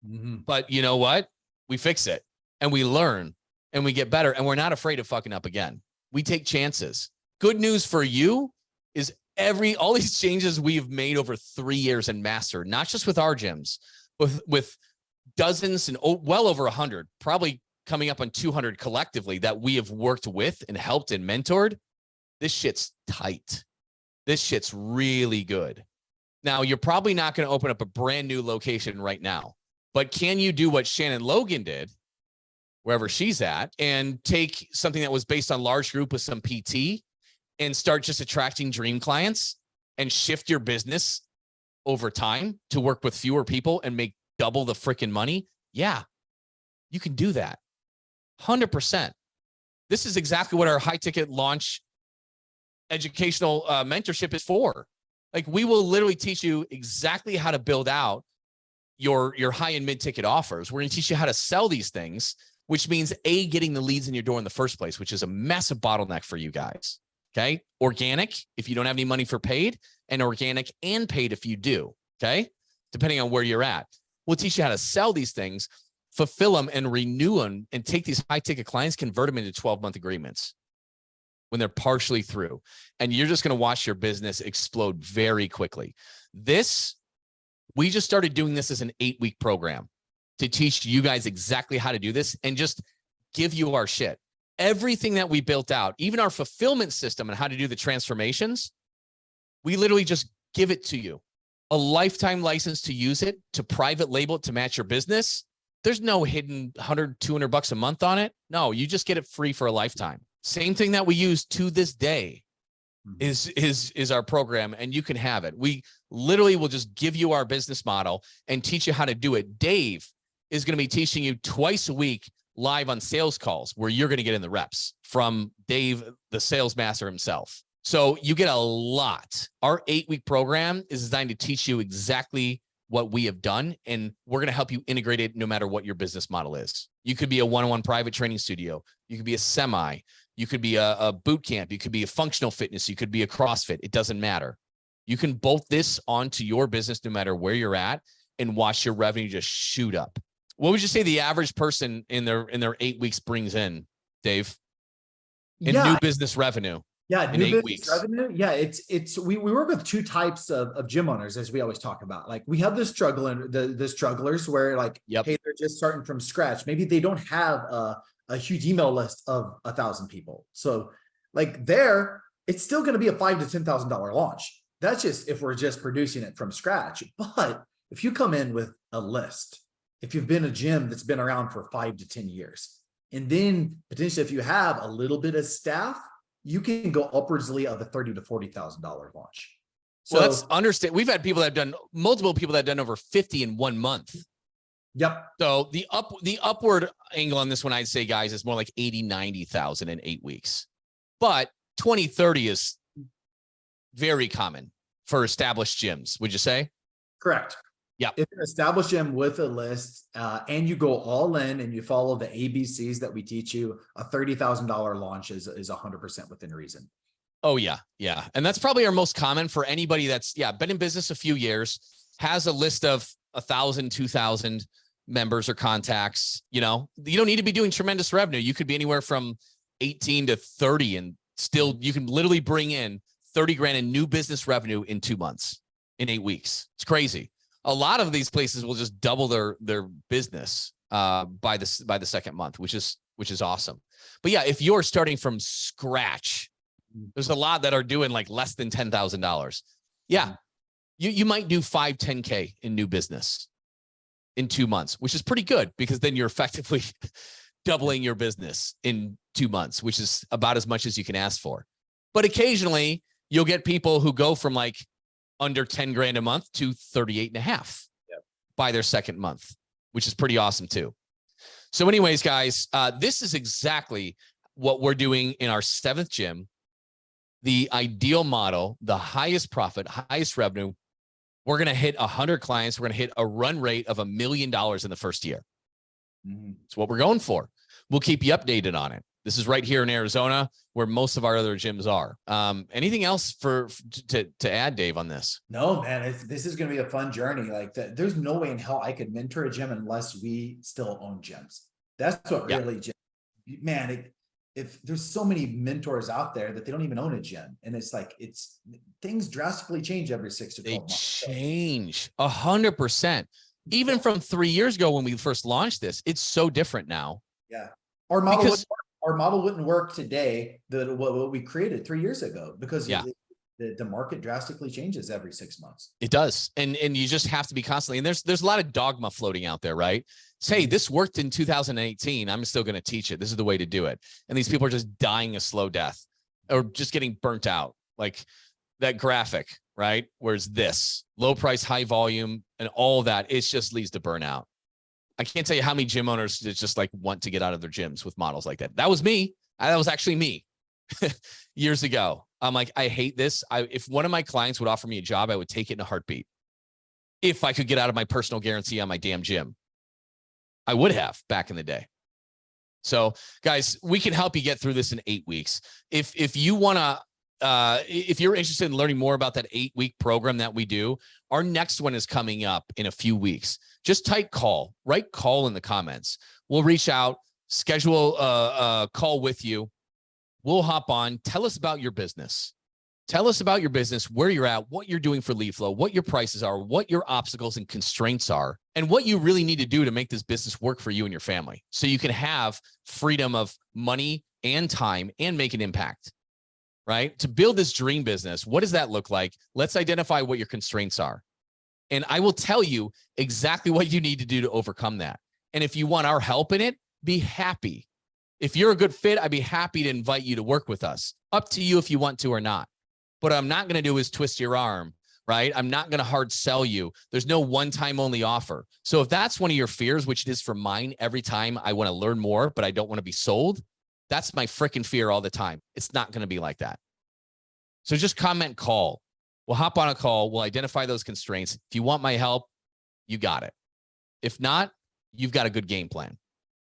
Speaker 1: but you know what? We fix it and we learn and we get better, and we're not afraid of fucking up again. We take chances. Good news for you is all these changes we've made over 3 years and mastered, not just with our gyms, but with dozens and well over 100, probably coming up on 200 collectively that we have worked with and helped and mentored. This shit's tight. This shit's really good. Now, you're probably not going to open up a brand new location right now, but can you do what Shannon Logan did, wherever she's at, and take something that was based on large group with some PT and start just attracting dream clients and shift your business over time to work with fewer people and make double the freaking money? Yeah, you can do that. 100%. This is exactly what our high ticket launch educational mentorship is for. Like, we will literally teach you exactly how to build out your high and mid ticket offers. We're going to teach you how to sell these things, which means getting the leads in your door in the first place, which is a massive bottleneck for you guys. Okay. Organic, if you don't have any money for paid, and organic and paid if you do. Okay. Depending on where you're at. We'll teach you how to sell these things, fulfill them and renew them, and take these high ticket clients, convert them into 12-month agreements. when they're partially through, and you're just going to watch your business explode very quickly. We just started doing this as an 8-week program to teach you guys exactly how to do this and just give you our shit. Everything that we built out, even our fulfillment system and how to do the transformations, we literally just give it to you. A lifetime license to use it, to private label it, to match your business. There's no hidden $100, $200 a month on it. No, you just get it free for a lifetime. Same thing that we use to this day is our program, and you can have it. We literally will just give you our business model and teach you how to do it. Dave is going to be teaching you twice a week live on sales calls where you're going to get in the reps from Dave, the sales master himself. So you get a lot. Our 8-week program is designed to teach you exactly what we have done, and we're going to help you integrate it no matter what your business model is. You could be a one-on-one private training studio. You could be a semi. You could be a boot camp. You could be a functional fitness. You could be a CrossFit. It doesn't matter. You can bolt this onto your business no matter where you're at and watch your revenue just shoot up. What would you say the average person in their 8 weeks brings in, Dave? In new business revenue?
Speaker 2: Yeah,
Speaker 1: in
Speaker 2: new
Speaker 1: 8
Speaker 2: business
Speaker 1: weeks.
Speaker 2: revenue. Yeah, we work with two types of gym owners, as we always talk about. Like, we have the strugglers where, like, hey, they're just starting from scratch. Maybe they don't have a huge email list of 1,000 people. So, like, it's still going to be a $5,000 to $10,000 launch. That's just if we're just producing it from scratch. But if you come in with a list, if you've been a gym that's been around for 5 to 10 years, and then potentially if you have a little bit of staff, you can go upwardsly of a $30,000 to $40,000 launch. So
Speaker 1: well, that's understand. We've had people that have done multiple people that have done over 50 in 1 month.
Speaker 2: Yep.
Speaker 1: So the upward angle on this one, I'd say, guys, is more like 80, 90,000 in 8 weeks. But 20, 30 is very common for established gyms. Would you say? Correct. Yeah.
Speaker 2: If you establish gym with a list and you go all in and you follow the ABCs that we teach you, a $30,000 launch is 100% within reason.
Speaker 1: Oh, yeah. Yeah. And that's probably our most common for anybody that's been in business a few years, has a list of 1,000, 2,000 members or contacts. You don't need to be doing tremendous revenue. You could be anywhere from 18 to 30 and still you can literally bring in 30 grand in new business revenue in 2 months, in 8 weeks. It's crazy. A lot of these places will just double their business by the second month, which is awesome. But yeah, if you're starting from scratch, there's a lot that are doing like less than $10,000. Yeah, you might do 5, 10K in new business in 2 months, which is pretty good because then you're effectively doubling your business in 2 months, which is about as much as you can ask for. But occasionally you'll get people who go from like under 10 grand a month to 38 and a half by their second month, which is pretty awesome too. So anyways, guys, this is exactly what we're doing in our 7th gym. The ideal model, the highest profit, highest revenue. We're going to hit 100 clients. We're going to hit a run rate of $1 million in the first year. It's what we're going for. We'll keep you updated on it. This is right here in Arizona, where most of our other gyms are. Anything else to add, Dave, on this?
Speaker 2: No, man. This is going to be a fun journey. Like, there's no way in hell I could mentor a gym unless we still own gyms. That's what really, man. If there's so many mentors out there that they don't even own a gym, and it's like things drastically change every 6 to 12 months.
Speaker 1: They change 100%. Even from 3 years ago when we first launched this, it's so different now.
Speaker 2: Yeah, our model wouldn't work today, what we created 3 years ago, because the market drastically changes every 6 months.
Speaker 1: It does. And you just have to be constantly, and there's a lot of dogma floating out there, right? Say this worked in 2018. I'm still going to teach it. This is the way to do it. And these people are just dying a slow death or just getting burnt out. Like that graphic, right? Where's this low price, high volume and all that, it just leads to burnout. I can't tell you how many gym owners that just like want to get out of their gyms with models like that. That was me. That was actually me years ago. I'm like, I hate this. If one of my clients would offer me a job, I would take it in a heartbeat. If I could get out of my personal guarantee on my damn gym, I would have back in the day. So guys, we can help you get through this in 8 weeks. If you want to, if you're interested in learning more about that 8-week program that we do, our next one is coming up in a few weeks. Just type call, write call in the comments. We'll reach out, schedule a call with you. we'll hop on. Tell us about your business. Tell us about your business, where you're at, what you're doing for lead flow, what your prices are, what your obstacles and constraints are, and what you really need to do to make this business work for you and your family so you can have freedom of money and time and make an impact, right? To build this dream business, what does that look like? Let's identify what your constraints are. And I will tell you exactly what you need to do to overcome that. And if you want our help in it, be happy. If you're a good fit, I'd be happy to invite you to work with us. Up to you if you want to or not. What I'm not going to do is twist your arm, right? I'm not going to hard sell you. There's no one-time only offer. So if that's one of your fears, which it is for mine every time I want to learn more, but I don't want to be sold, that's my freaking fear all the time. It's not going to be like that. So just comment, call. We'll hop on a call. We'll identify those constraints. If you want my help, you got it. If not, you've got a good game plan.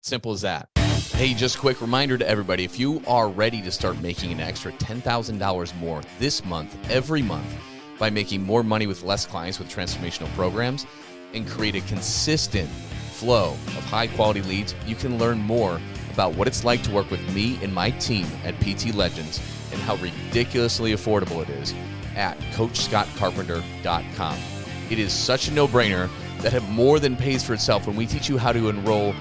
Speaker 1: Simple as that. Hey, just a quick reminder to everybody, if you are ready to start making an extra $10,000 more this month, every month, by making more money with less clients with transformational programs and create a consistent flow of high quality leads, you can learn more about what it's like to work with me and my team at PT Legends and how ridiculously affordable it is at CoachScottCarpenter.com. It is such a no-brainer that it more than pays for itself when we teach you how to enroll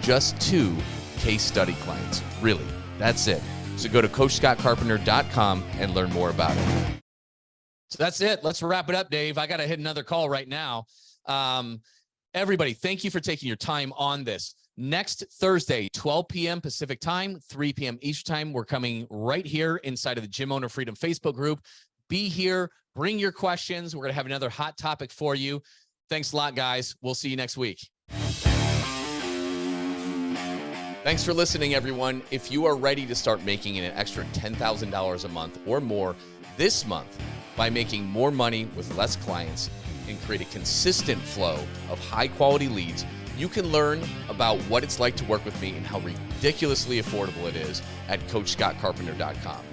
Speaker 1: just two case study clients. Really, that's it. So go to CoachScottCarpenter.com and learn more about it. So that's it. Let's wrap it up, Dave. I got to hit another call right now. Everybody, thank you for taking your time on this. Next Thursday, 12 p.m. Pacific time, 3 p.m. Eastern time, we're coming right here inside of the Gym Owner Freedom Facebook group. Be here. Bring your questions. We're going to have another hot topic for you. Thanks a lot, guys. We'll see you next week. Thanks for listening, everyone. If you are ready to start making an extra $10,000 a month or more this month by making more money with less clients and create a consistent flow of high-quality leads, you can learn about what it's like to work with me and how ridiculously affordable it is at CoachScottCarpenter.com.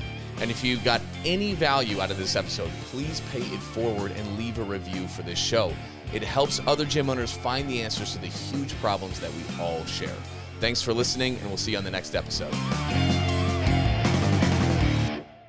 Speaker 1: And if you got any value out of this episode, please pay it forward and leave a review for this show. It helps other gym owners find the answers to the huge problems that we all share. Thanks for listening, and we'll see you on the next episode.